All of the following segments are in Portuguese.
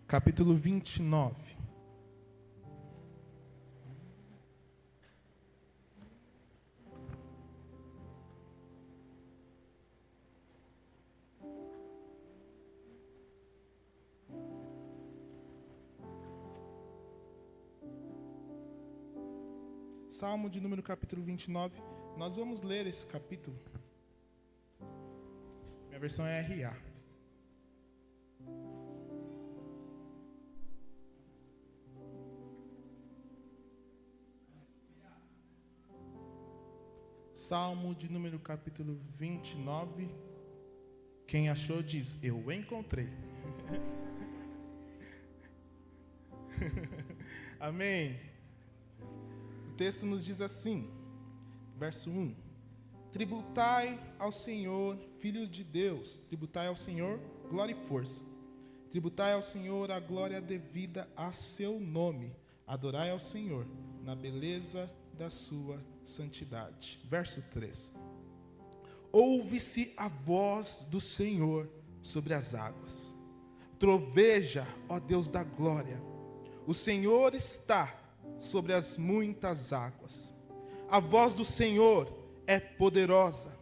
capítulo 29. Salmo de número capítulo 29. Nós vamos ler esse capítulo. Minha versão é RA. Salmo de número capítulo 29. Quem achou diz, eu encontrei. Amém. O texto nos diz assim, verso 1. Tributai ao Senhor, filhos de Deus, tributai ao Senhor glória e força. Tributai ao Senhor a glória devida a seu nome. Adorai ao Senhor na beleza da sua santidade. Verso 3. Ouve-se a voz do Senhor sobre as águas. Troveja, ó Deus da glória. O Senhor está sobre as muitas águas. A voz do Senhor é poderosa.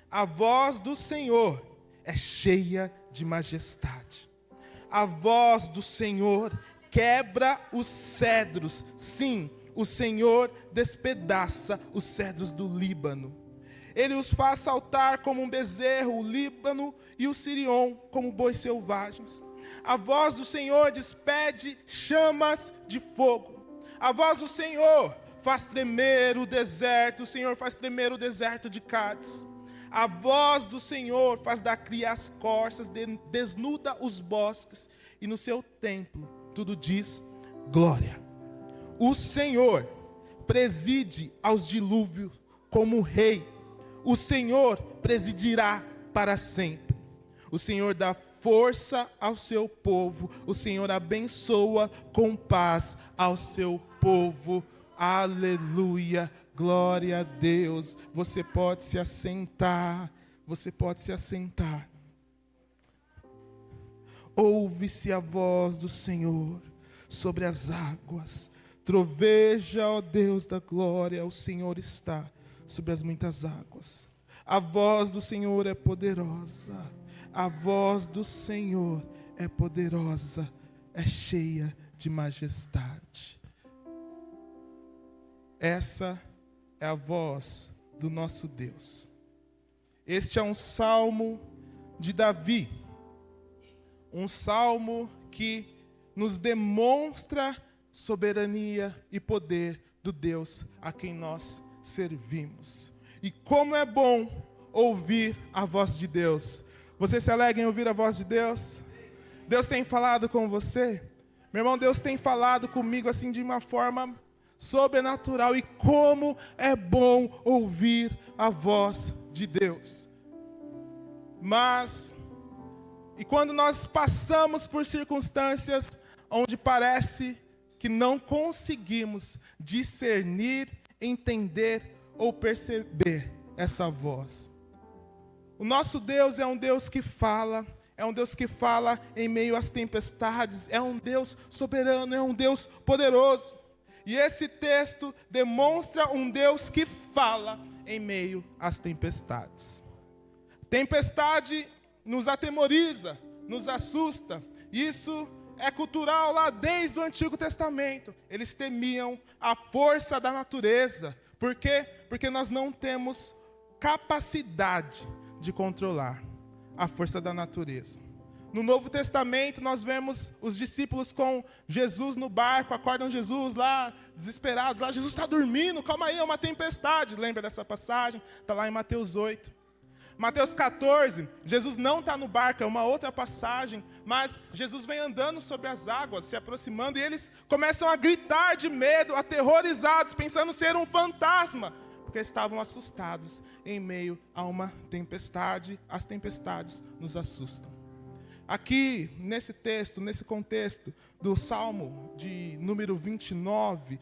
A voz do Senhor é cheia de majestade. A voz do Senhor quebra os cedros. Sim, o Senhor despedaça os cedros do Líbano. Ele os faz saltar como um bezerro, o Líbano e o Sirion como bois selvagens. A voz do Senhor despede chamas de fogo. A voz do Senhor faz tremer o deserto. O Senhor faz tremer o deserto de Cádiz. A voz do Senhor faz dar cria as corças, desnuda os bosques. E no seu templo tudo diz glória. O Senhor preside aos dilúvios como rei. O Senhor presidirá para sempre. O Senhor dá força ao seu povo. O Senhor abençoa com paz ao seu povo. Aleluia, glória a Deus. Você pode se assentar. Você pode se assentar. Ouve-se a voz do Senhor sobre as águas. Troveja, ó Deus da glória, o Senhor está sobre as muitas águas. A voz do Senhor é poderosa. A voz do Senhor é poderosa, é cheia de majestade. Essa é a voz do nosso Deus. Este é um salmo de Davi. Um salmo que nos demonstra soberania e poder do Deus a quem nós servimos. E como é bom ouvir a voz de Deus. Você se alegra em ouvir a voz de Deus? Deus tem falado com você? Meu irmão, Deus tem falado comigo assim de uma forma sobrenatural. E como é bom ouvir a voz de Deus. E quando nós passamos por circunstâncias onde parece que não conseguimos discernir, entender ou perceber essa voz. O nosso Deus é um Deus que fala, em meio às tempestades, é um Deus soberano, é um Deus poderoso. E esse texto demonstra um Deus que fala em meio às tempestades. Tempestade nos atemoriza, nos assusta. Isso é cultural lá desde o Antigo Testamento. Eles temiam a força da natureza. Por quê? Porque nós não temos capacidade de controlar a força da natureza. No Novo Testamento, nós vemos os discípulos com Jesus no barco, acordam Jesus lá, desesperados. Lá, Jesus está dormindo, calma aí, é uma tempestade. Lembra dessa passagem? Está lá em Mateus 8. Mateus 14, Jesus não está no barco, é uma outra passagem, mas Jesus vem andando sobre as águas, se aproximando, e eles começam a gritar de medo, aterrorizados, pensando ser um fantasma, porque estavam assustados em meio a uma tempestade. As tempestades nos assustam. Aqui, nesse texto, nesse contexto do Salmo de número 29,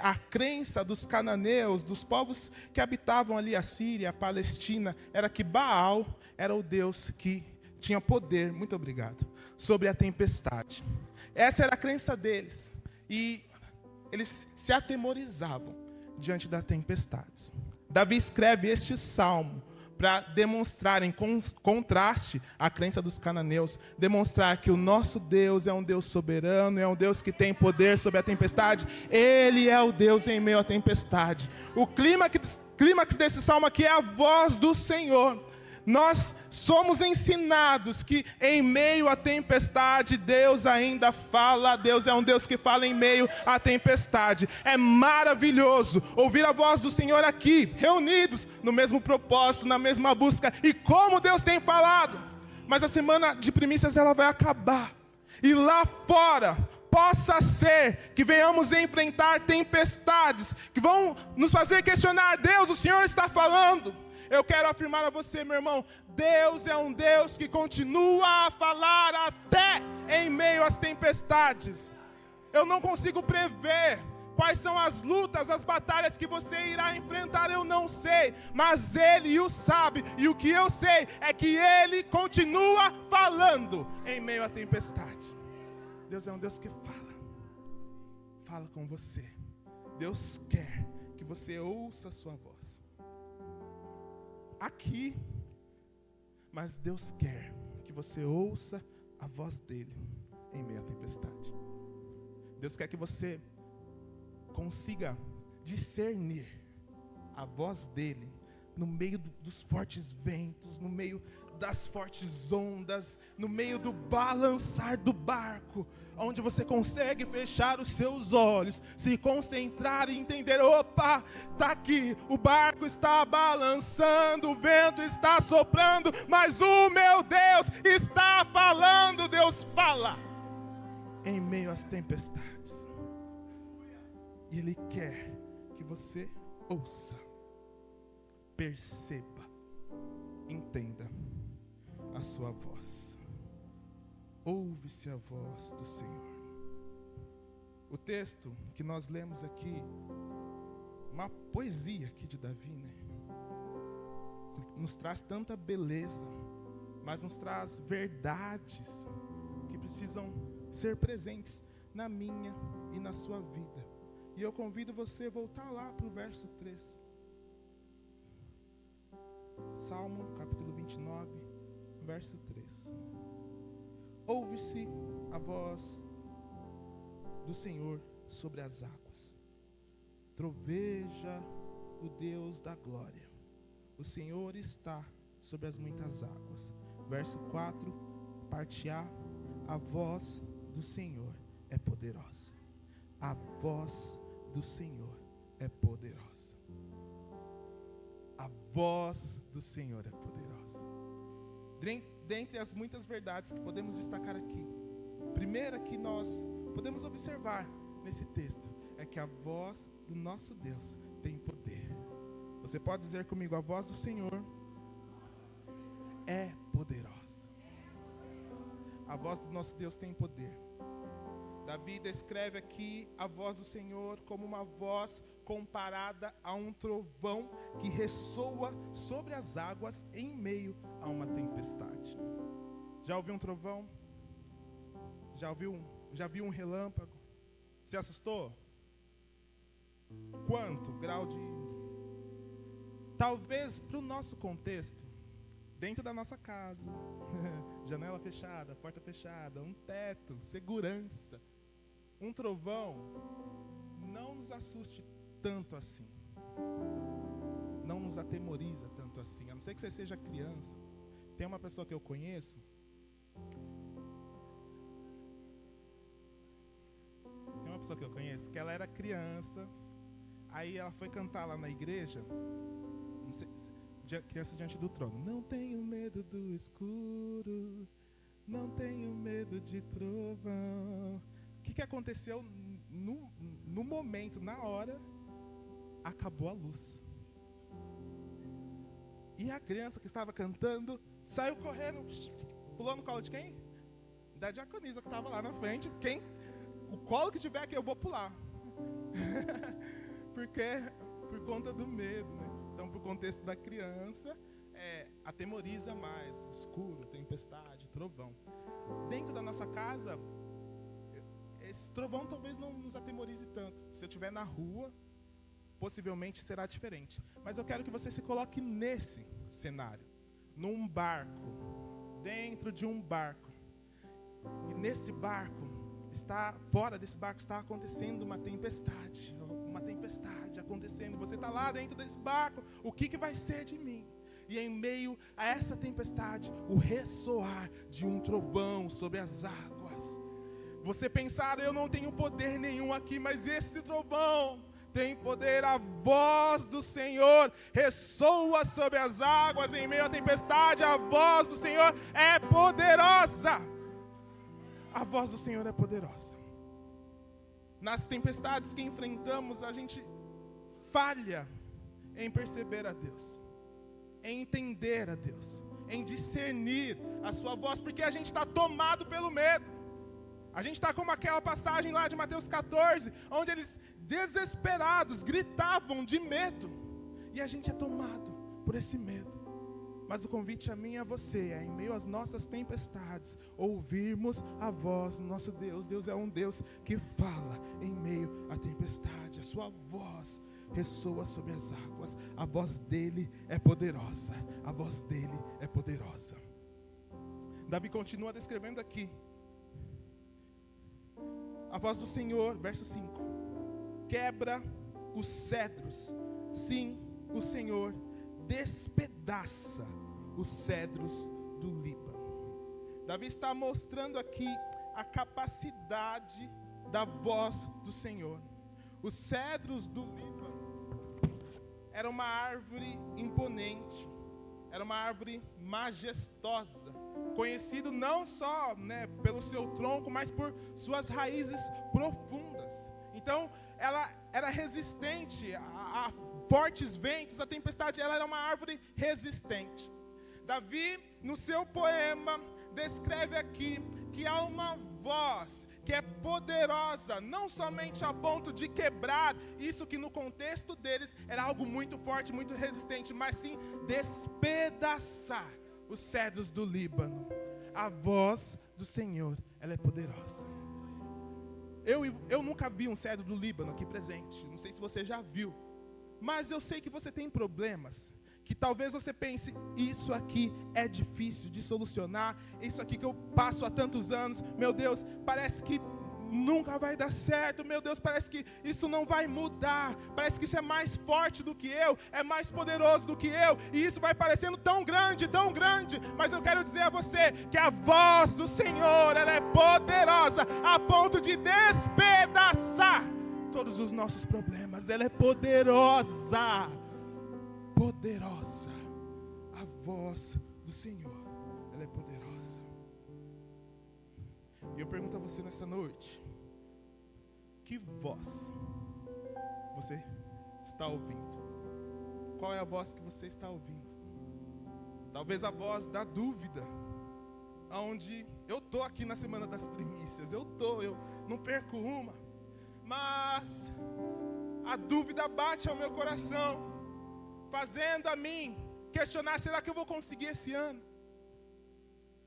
a crença dos cananeus, dos povos que habitavam ali a Síria, a Palestina, era que Baal era o Deus que tinha poder, muito obrigado, sobre a tempestade. Essa era a crença deles. E eles se atemorizavam diante das tempestades. Davi escreve este salmo para demonstrar, em contraste à crença dos cananeus, demonstrar que o nosso Deus é um Deus soberano, é um Deus que tem poder sobre a tempestade. Ele é o Deus em meio à tempestade. O clímax desse salmo aqui é a voz do Senhor. Nós somos ensinados que em meio à tempestade, Deus ainda fala. Deus é um Deus que fala em meio à tempestade. É maravilhoso ouvir a voz do Senhor aqui, reunidos no mesmo propósito, na mesma busca. E como Deus tem falado. Mas a semana de primícias ela vai acabar. E lá fora, possa ser que venhamos enfrentar tempestades que vão nos fazer questionar: Deus, o Senhor está falando? Eu quero afirmar a você, meu irmão, Deus é um Deus que continua a falar até em meio às tempestades. Eu não consigo prever quais são as lutas, as batalhas que você irá enfrentar, eu não sei, mas Ele o sabe, e o que eu sei é que Ele continua falando em meio à tempestade. Deus é um Deus que fala com você. Deus quer que você ouça a sua voz aqui, mas Deus quer que você ouça a voz dele em meio à tempestade. Deus quer que você consiga discernir a voz dele no meio dos fortes ventos, no meio das fortes ondas, no meio do balançar do barco, onde você consegue fechar os seus olhos, se concentrar e entender: opa, está aqui, o barco está balançando, o vento está soprando, mas o meu Deus está falando. Deus fala em meio às tempestades, e Ele quer que você ouça, perceba, entenda a sua voz. Ouve-se a voz do Senhor. O texto que nós lemos aqui, uma poesia aqui de Davi, né? Nos traz tanta beleza, mas nos traz verdades que precisam ser presentes na minha e na sua vida. E eu convido você a voltar lá para o verso 3. Salmo capítulo 29, verso 3. Ouve-se a voz do Senhor sobre as águas. Troveja o Deus da glória. O Senhor está sobre as muitas águas. Verso 4, parte A. A voz do Senhor é poderosa. A voz do Senhor é poderosa. A voz do Senhor é poderosa. Dentre as muitas verdades que podemos destacar aqui, a primeira que nós podemos observar nesse texto é que a voz do nosso Deus tem poder. Você pode dizer comigo: a voz do Senhor é poderosa. A voz do nosso Deus tem poder. Davi descreve aqui a voz do Senhor como uma voz comparada a um trovão que ressoa sobre as águas em meio a uma tempestade. Já ouviu um trovão? Já viu um relâmpago? Se assustou? Quanto grau de... Talvez para o nosso contexto, dentro da nossa casa, janela fechada, porta fechada, um teto, segurança, um trovão não nos assuste tanto assim, não nos atemoriza tanto assim, a não ser que você seja criança. Tem uma pessoa que eu conheço, que ela era criança, aí ela foi cantar lá na igreja, não sei, criança diante do trono. Não tenho medo do escuro, não tenho medo de trovão. O que aconteceu no momento, na hora? Acabou a luz. E a criança que estava cantando saiu correndo, pulou no colo de quem? Da diaconisa que estava lá na frente. O colo que tiver aqui eu vou pular. Porque por conta do medo, né? Então, por contexto da criança, atemoriza mais, escuro, tempestade, trovão. Dentro da nossa casa, esse trovão talvez não nos atemorize tanto. Se eu estiver na rua, possivelmente será diferente. Mas eu quero que você se coloque nesse cenário, num barco, dentro de um barco. E nesse barco, fora desse barco está acontecendo uma tempestade acontecendo. Você está lá dentro desse barco, o que vai ser de mim? E em meio a essa tempestade, o ressoar de um trovão sobre as águas. Você pensar, eu não tenho poder nenhum aqui, mas esse trovão tem poder. A voz do Senhor ressoa sobre as águas em meio à tempestade. A voz do Senhor é poderosa. A voz do Senhor é poderosa. Nas tempestades que enfrentamos, a gente falha em perceber a Deus, em entender a Deus, em discernir a sua voz, porque a gente está tomado pelo medo. A gente está como aquela passagem lá de Mateus 14, onde eles desesperados gritavam de medo, e a gente é tomado por esse medo. Mas o convite a mim e a você é, em meio às nossas tempestades, ouvirmos a voz do nosso Deus. Deus é um Deus que fala em meio à tempestade. A sua voz ressoa sobre as águas. A voz dele é poderosa. A voz dele é poderosa. Davi continua descrevendo aqui. A voz do Senhor, verso 5. Quebra os cedros. Sim, o Senhor despedaça os cedros do Líbano. Davi está mostrando aqui a capacidade da voz do Senhor. Os cedros do Líbano era uma árvore imponente, era uma árvore majestosa, conhecido não só, pelo seu tronco, mas por suas raízes profundas. Então, ela era resistente a fortes ventos, a tempestade. Ela era uma árvore resistente. Davi, no seu poema, descreve aqui que há uma voz que é poderosa, não somente a ponto de quebrar, isso que no contexto deles era algo muito forte, muito resistente, mas sim despedaçar os cedros do Líbano. A voz do Senhor, ela é poderosa. Eu nunca vi um cedro do Líbano aqui presente, não sei se você já viu, mas eu sei que você tem problemas, que talvez você pense, isso aqui é difícil de solucionar, isso aqui que eu passo há tantos anos, meu Deus, parece que nunca vai dar certo, meu Deus, parece que isso não vai mudar, parece que isso é mais forte do que eu, é mais poderoso do que eu, e isso vai parecendo tão grande, mas eu quero dizer a você, que a voz do Senhor, ela é poderosa, a ponto de despedaçar todos os nossos problemas. Ela é poderosa, a voz do Senhor, ela é poderosa. E eu pergunto a você nessa noite, que voz você está ouvindo? Qual é a voz que você está ouvindo? Talvez a voz da dúvida, onde eu estou aqui na semana das primícias, eu não perco uma, mas a dúvida bate ao meu coração, fazendo a mim questionar, será que eu vou conseguir esse ano?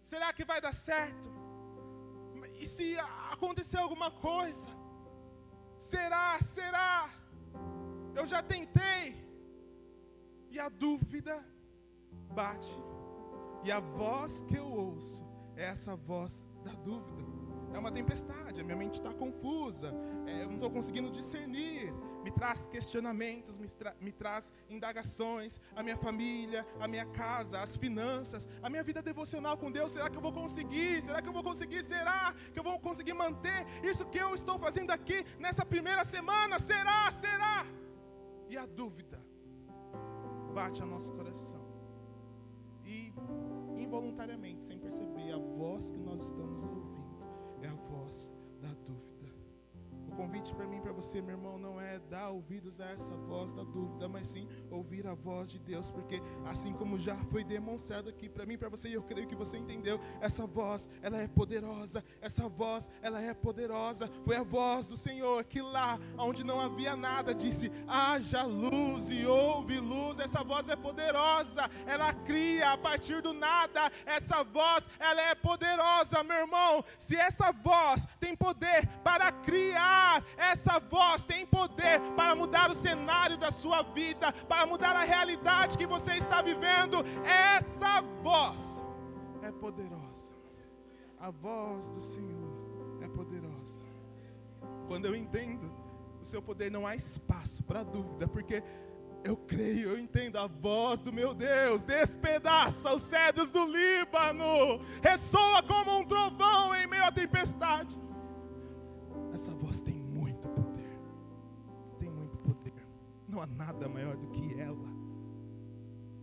Será que vai dar certo? E se acontecer alguma coisa? Será? Eu já tentei. E a dúvida bate. E a voz que eu ouço é essa voz da dúvida. É uma tempestade, a minha mente está confusa, eu não estou conseguindo discernir, me traz questionamentos, me traz indagações, a minha família, a minha casa, as finanças, a minha vida devocional com Deus. Será que eu vou conseguir? Será que eu vou conseguir? Será que eu vou conseguir manter isso que eu estou fazendo aqui nessa primeira semana? Será? E a dúvida bate ao nosso coração. E involuntariamente, sem perceber, a voz que nós estamos ouvindo é a voz da dúvida. O convite para mim e para você, meu irmão, não é dar ouvidos a essa voz da dúvida, mas sim ouvir a voz de Deus, porque assim como já foi demonstrado aqui para mim e para você, e eu creio que você entendeu, essa voz, ela é poderosa, essa voz, ela é poderosa. Foi a voz do Senhor que lá onde não havia nada disse: haja luz, e houve luz. Essa voz é poderosa, ela cria a partir do nada. Essa voz, ela é poderosa, meu irmão. Se essa voz tem poder para criar, essa voz tem poder para mudar o cenário da sua vida, para mudar a realidade que você está vivendo. Essa voz é poderosa. A voz do Senhor é poderosa. Quando eu entendo o seu poder, não há espaço para dúvida, porque eu creio, eu entendo. A voz do meu Deus despedaça os cedros do Líbano, ressoa como um trovão em meio à tempestade. Essa voz tem muito poder, tem muito poder. Não há nada maior do que ela.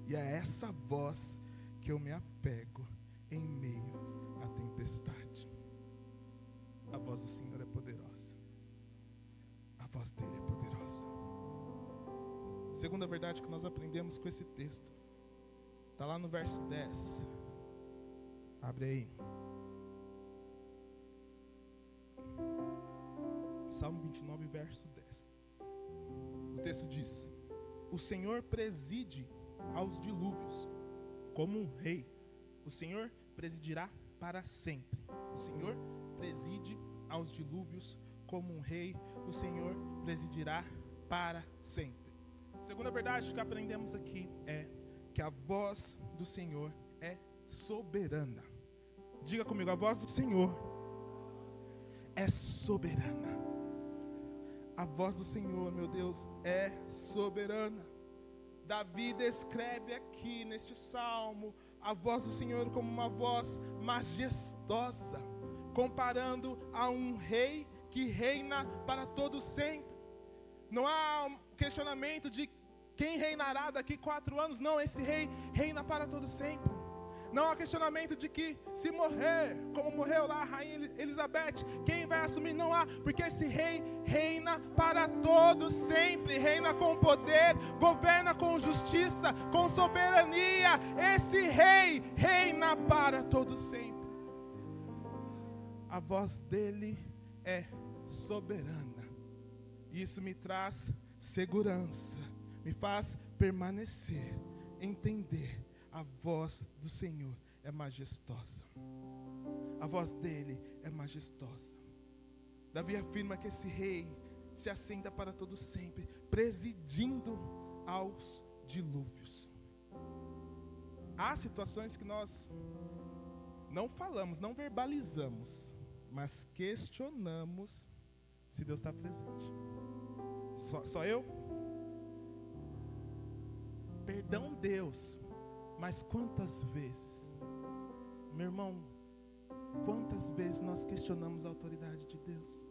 E é essa voz que eu me apego em meio à tempestade. A voz do Senhor é poderosa. A voz dele é poderosa. Segunda verdade que nós aprendemos com esse texto, está lá no verso 10. Abre aí. Salmo 29, verso 10. O texto diz: o Senhor preside aos dilúvios como um rei. O Senhor presidirá para sempre. O Senhor preside aos dilúvios como um rei. O Senhor presidirá para sempre. Segunda verdade que aprendemos aqui é que a voz do Senhor é soberana. Diga comigo: a voz do Senhor é soberana. A voz do Senhor, meu Deus, é soberana. Davi descreve aqui neste salmo a voz do Senhor como uma voz majestosa, comparando a um rei que reina para todo sempre. Não há questionamento de quem reinará daqui 4 anos. Não, esse rei reina para todo sempre. Não há questionamento de que se morrer, como morreu lá a rainha Elizabeth, quem vai assumir? Não há, porque esse rei reina para todo sempre, reina com poder, governa com justiça, com soberania. Esse rei reina para todo sempre. A voz dele é soberana. Isso me traz segurança, me faz permanecer, entender. A voz do Senhor é majestosa. A voz dele é majestosa. Davi afirma que esse rei se assenta para todo sempre, presidindo aos dilúvios. Há situações que nós não falamos, não verbalizamos, mas questionamos se Deus está presente. Só eu? Perdão, Deus. Mas quantas vezes, meu irmão, quantas vezes nós questionamos a autoridade de Deus?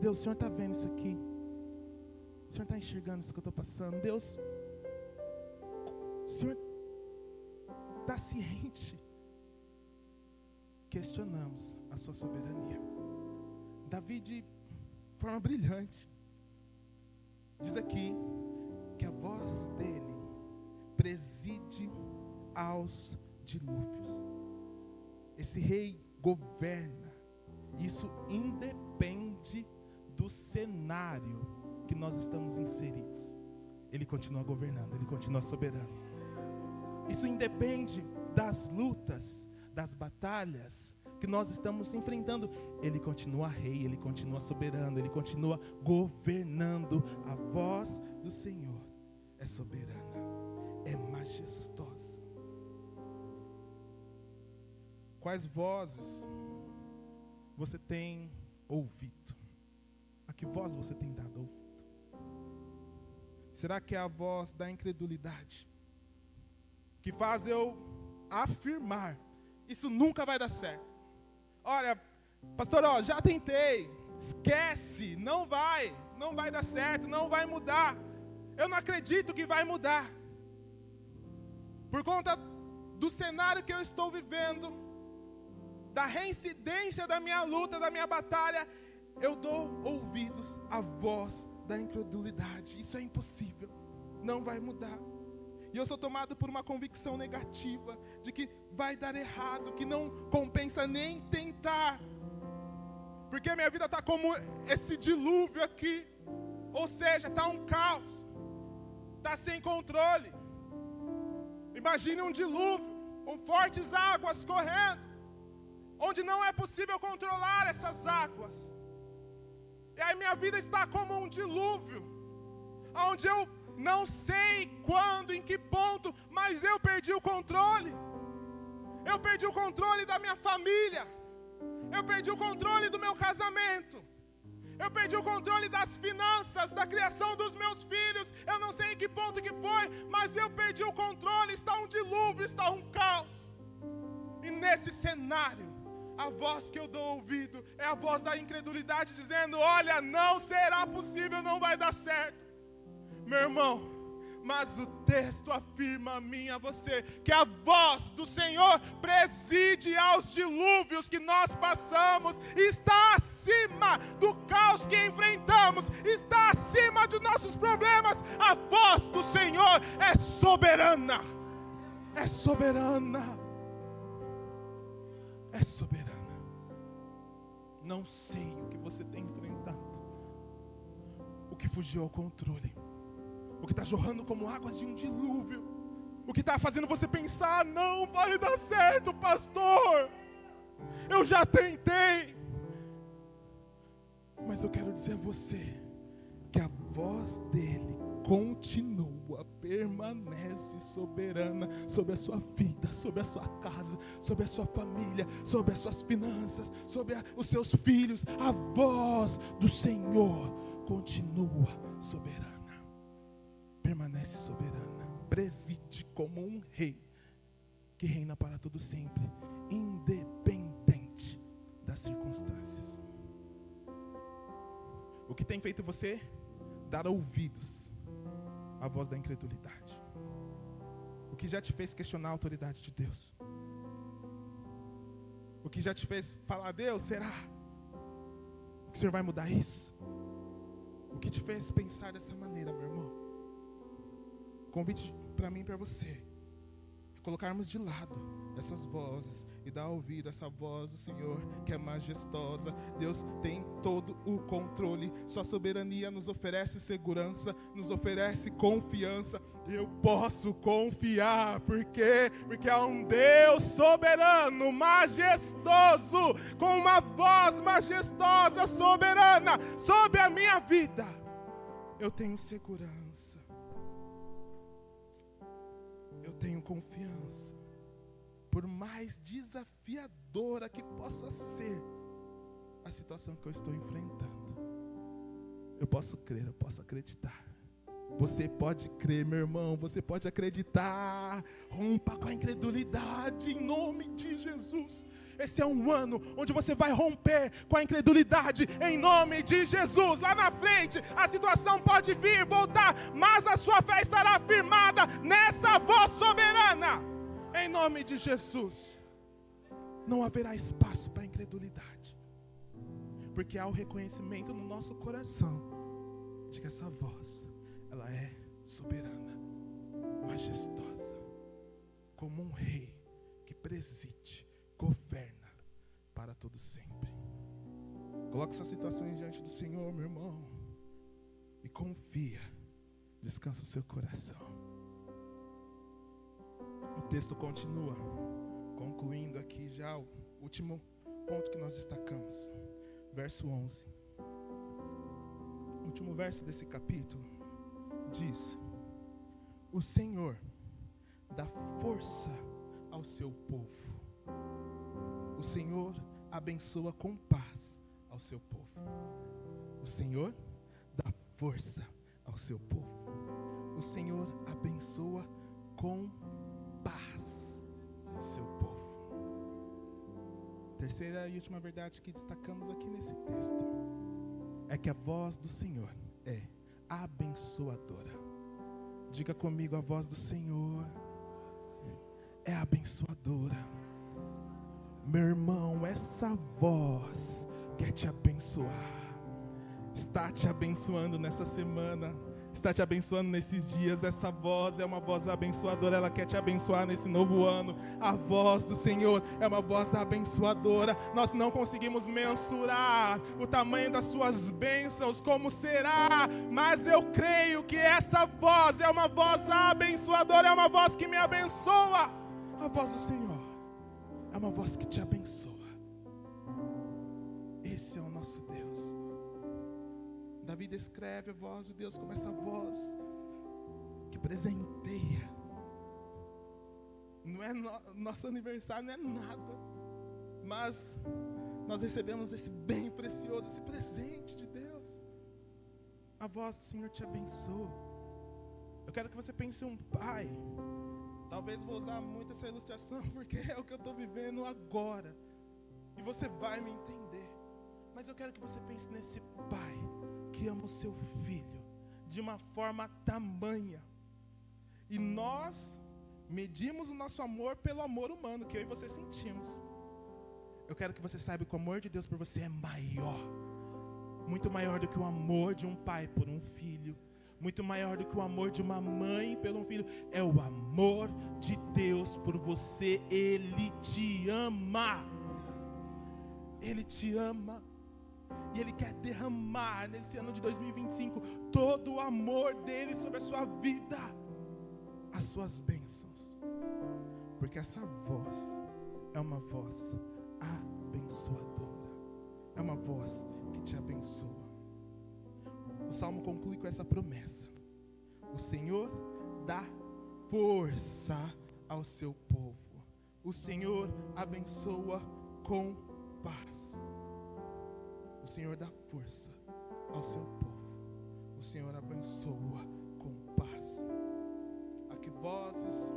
Deus, o Senhor está vendo isso aqui? O Senhor está enxergando isso que eu estou passando? Deus, o Senhor está ciente? Questionamos a sua soberania. Davi, de forma brilhante, diz aqui que a voz dele preside aos dilúvios. Esse rei governa. Isso independe do cenário que nós estamos inseridos. Ele continua governando, ele continua soberano. Isso independe das lutas, das batalhas que nós estamos enfrentando. Ele continua rei, ele continua soberano, ele continua governando. A voz do Senhor é soberana, é majestosa. Quais vozes você tem ouvido? A que voz você tem dado ouvido? Será que é a voz da incredulidade, que faz eu afirmar: isso nunca vai dar certo? Olha, pastor, já tentei, esquece, não vai dar certo, não vai mudar. Eu não acredito que vai mudar. Por conta do cenário que eu estou vivendo, da reincidência da minha luta, da minha batalha, eu dou ouvidos à voz da incredulidade. Isso é impossível, não vai mudar. E eu sou tomado por uma convicção negativa de que vai dar errado, que não compensa nem tentar. Porque a minha vida está como esse dilúvio aqui. Ou seja, está um caos. Está sem controle. Imagine um dilúvio com fortes águas correndo, onde não é possível controlar essas águas. E aí minha vida está como um dilúvio, onde eu não sei quando, em que ponto, mas eu perdi o controle. Eu perdi o controle da minha família. Eu perdi o controle do meu casamento. Eu perdi o controle das finanças, da criação dos meus filhos. Eu não sei em que ponto que foi, mas eu perdi o controle. Está um dilúvio, está um caos. E nesse cenário, a voz que eu dou ouvido é a voz da incredulidade, dizendo: olha, não será possível, não vai dar certo. Meu irmão, mas o texto afirma a mim e a você que a voz do Senhor preside aos dilúvios que nós passamos, está acima do caos que enfrentamos, está acima de nossos problemas. A voz do Senhor é soberana, é soberana, é soberana. Não sei o que você tem enfrentado, o que fugiu ao controle, o que está jorrando como águas de um dilúvio, o que está fazendo você pensar: não vai dar certo, pastor, eu já tentei. Mas eu quero dizer a você que a voz dele continua, permanece soberana sobre a sua vida, sobre a sua casa, sobre a sua família, sobre as suas finanças, sobre os seus filhos. A voz do Senhor continua soberana, permanece soberana, preside como um rei que reina para todo sempre, independente das circunstâncias. O que tem feito você dar ouvidos à voz da incredulidade? O que já te fez questionar a autoridade de Deus? O que já te fez falar: Deus, será que o Senhor vai mudar isso? O que te fez pensar dessa maneira, meu irmão? O convite para mim e para você é colocarmos de lado essas vozes e dar ouvido a essa voz do Senhor, que é majestosa. Deus tem todo o controle. Sua soberania nos oferece segurança, nos oferece confiança. Eu posso confiar, porque há um Deus soberano, majestoso, com uma voz majestosa, soberana sobre a minha vida. Eu tenho segurança, eu tenho confiança. Por mais desafiadora que possa ser a situação que eu estou enfrentando, eu posso crer, eu posso acreditar. Você pode crer, meu irmão, você pode acreditar. Rompa com a incredulidade em nome de Jesus. Esse é um ano onde você vai romper com a incredulidade em nome de Jesus. Lá na frente a situação pode vir, voltar, mas a sua fé estará firmada nessa voz soberana. Em nome de Jesus, não haverá espaço para incredulidade, porque há o reconhecimento no nosso coração de que essa voz, ela é soberana, majestosa, como um rei que preside, governa para todo sempre. Coloque suas situações diante do Senhor, meu irmão, e confia, descansa o seu coração. O texto continua, concluindo aqui já o último ponto que nós destacamos, verso 11. O último verso desse capítulo diz: o Senhor dá força ao seu povo. O Senhor abençoa com paz ao seu povo. O Senhor dá força ao seu povo. O Senhor abençoa com paz ao seu povo. Terceira e última verdade que destacamos aqui nesse texto é que a voz do Senhor é abençoadora. Diga comigo: a voz do Senhor é abençoadora. Meu irmão, essa voz quer te abençoar. está te abençoando nessa semana, está te abençoando nesses dias. Essa voz é uma voz abençoadora, ela quer te abençoar nesse novo ano. A voz do Senhor é uma voz abençoadora. Nós não conseguimos mensurar o tamanho das suas bênçãos, como será, mas eu creio que essa voz é uma voz abençoadora, é uma voz que me abençoa. A voz do Senhor é uma voz que te abençoa. Esse é o nosso Deus. Davi descreve a voz de Deus como essa voz que presenteia. Não é nosso aniversário, não é nada, mas nós recebemos esse bem precioso, esse presente de Deus. A voz do Senhor te abençoa. Eu quero que você pense em um pai. Talvez vou usar muito essa ilustração, porque é o que eu estou vivendo agora, e você vai me entender. Mas eu quero que você pense nesse pai que ama o seu filho de uma forma tamanha. E nós medimos o nosso amor pelo amor humano que eu e você sentimos. Eu quero que você saiba que o amor de Deus por você é maior, muito maior do que o amor de um pai por um filho, muito maior do que o amor de uma mãe pelo filho. É o amor de Deus por você. Ele te ama. Ele te ama. E Ele quer derramar nesse ano de 2025 todo o amor dEle sobre a sua vida, as suas bênçãos. Porque essa voz é uma voz abençoadora. É uma voz que te abençoa. O Salmo conclui com essa promessa: o Senhor dá força ao seu povo. O Senhor abençoa com paz. O Senhor dá força ao seu povo. O Senhor abençoa com paz. A que vozes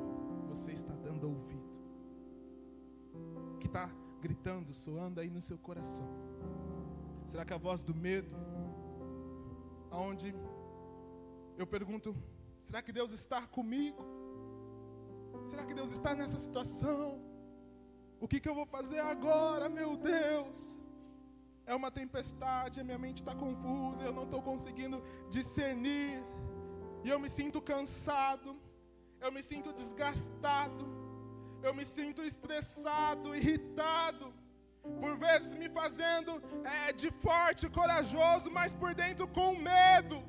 você está dando ouvido? Que está gritando, soando aí no seu coração? Será que a voz do medo? Aonde eu pergunto, será que Deus está comigo? Será que Deus está nessa situação? O que eu vou fazer agora, meu Deus? É uma tempestade, a minha mente está confusa, eu não estou conseguindo discernir, e eu me sinto cansado, eu me sinto desgastado, eu me sinto estressado, irritado, por vezes me fazendo de forte, corajoso, mas por dentro com medo,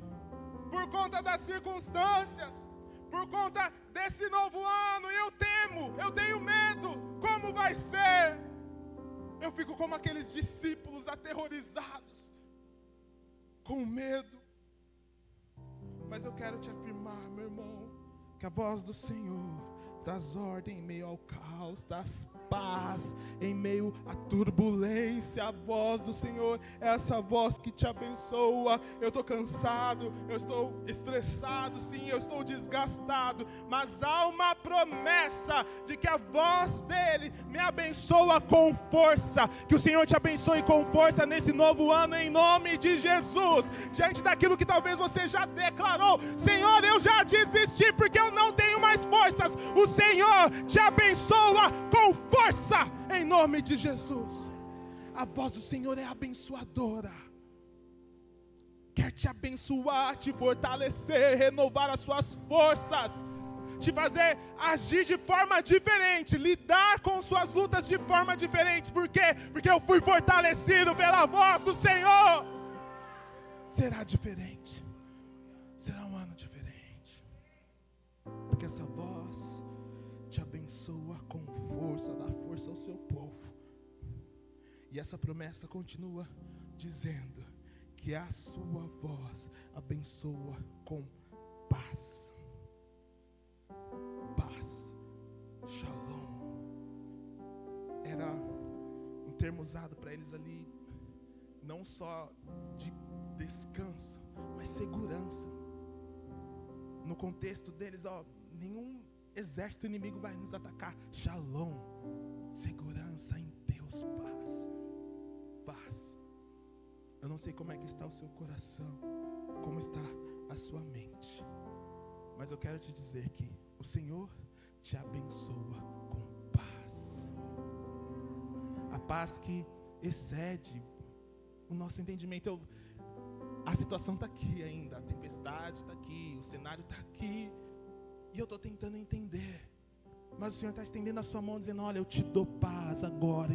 por conta das circunstâncias, por conta desse novo ano. E eu temo, eu tenho medo, como vai ser? Eu fico como aqueles discípulos aterrorizados, com medo. Mas eu quero te afirmar, meu irmão, que a voz do Senhor traz ordem em meio ao caos, traz paz em meio à turbulência. A voz do Senhor é essa voz que te abençoa. Eu estou cansado, eu estou estressado, sim, eu estou desgastado, mas há uma promessa de que a voz dele me abençoa com força. Que o Senhor te abençoe com força nesse novo ano, em nome de Jesus. Diante daquilo que talvez você já declarou: Senhor, eu já desisti porque eu não tenho mais forças. O Senhor te abençoa com força, em nome de Jesus. A voz do Senhor é abençoadora. Quer te abençoar, te fortalecer, renovar as suas forças, te fazer agir de forma diferente, lidar com suas lutas de forma diferente. Por quê? Porque eu fui fortalecido pela voz do Senhor. Será diferente. Será um ano diferente. Porque essa voz te abençoa com força, dá força ao seu povo. E essa promessa continua dizendo que a sua voz abençoa com paz. Paz, shalom, era um termo usado para eles ali, não só de descanso, mas segurança. No contexto deles, nenhum exército inimigo vai nos atacar. Shalom, segurança em Deus, paz, paz. Eu não sei como é que está o seu coração, como está a sua mente, mas eu quero te dizer que o Senhor te abençoa com paz. A paz que excede o nosso entendimento. A situação está aqui ainda, a tempestade está aqui, o cenário está aqui, e eu estou tentando entender. Mas o Senhor está estendendo a sua mão, dizendo: olha, eu te dou paz agora,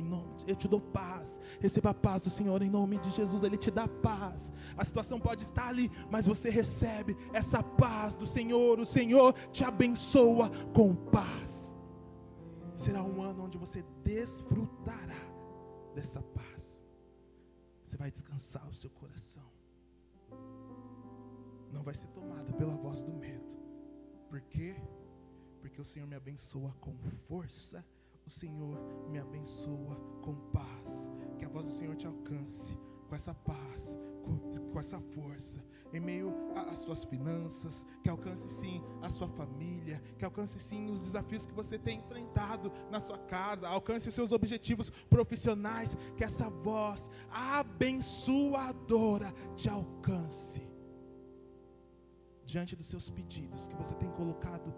eu te dou paz. Receba a paz do Senhor em nome de Jesus, Ele te dá paz. A situação pode estar ali, mas você recebe essa paz do Senhor. O Senhor te abençoa com paz. Será um ano onde você desfrutará dessa paz. Você vai descansar o seu coração. Não vai ser tomada pela voz do medo. Por quê? Porque o Senhor me abençoa com força, o Senhor me abençoa com paz. Que a voz do Senhor te alcance com essa paz, com essa força, em meio às suas finanças, que alcance sim a sua família, que alcance sim os desafios que você tem enfrentado na sua casa, alcance os seus objetivos profissionais, que essa voz abençoadora te alcance diante dos seus pedidos que você tem colocado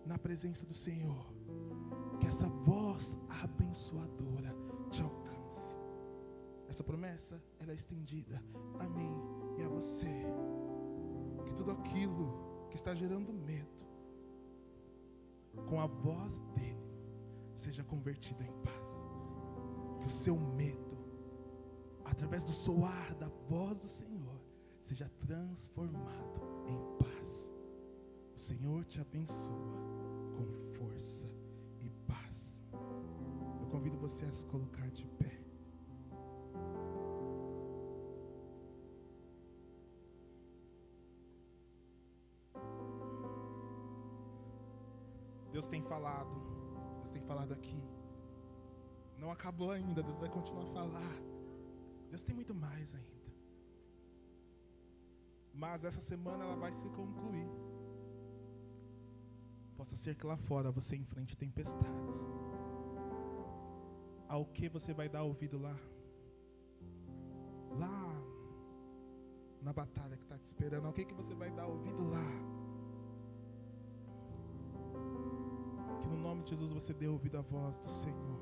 na presença do Senhor, que essa voz abençoadora te alcance. Essa promessa, ela é estendida a mim e a você. Que tudo aquilo que está gerando medo, com a voz dele, seja convertido em paz. Que o seu medo, através do soar da voz do Senhor, seja transformado em paz. O Senhor te abençoa com força e paz. Eu convido você a se colocar de pé. Deus tem falado aqui. Não acabou ainda, Deus vai continuar a falar. Deus tem muito mais ainda. Mas essa semana ela vai se concluir. Possa ser que lá fora você enfrente tempestades. Ao que você vai dar ouvido lá? Lá na batalha que está te esperando, ao que você vai dar ouvido lá? Que no nome de Jesus você dê ouvido à voz do Senhor.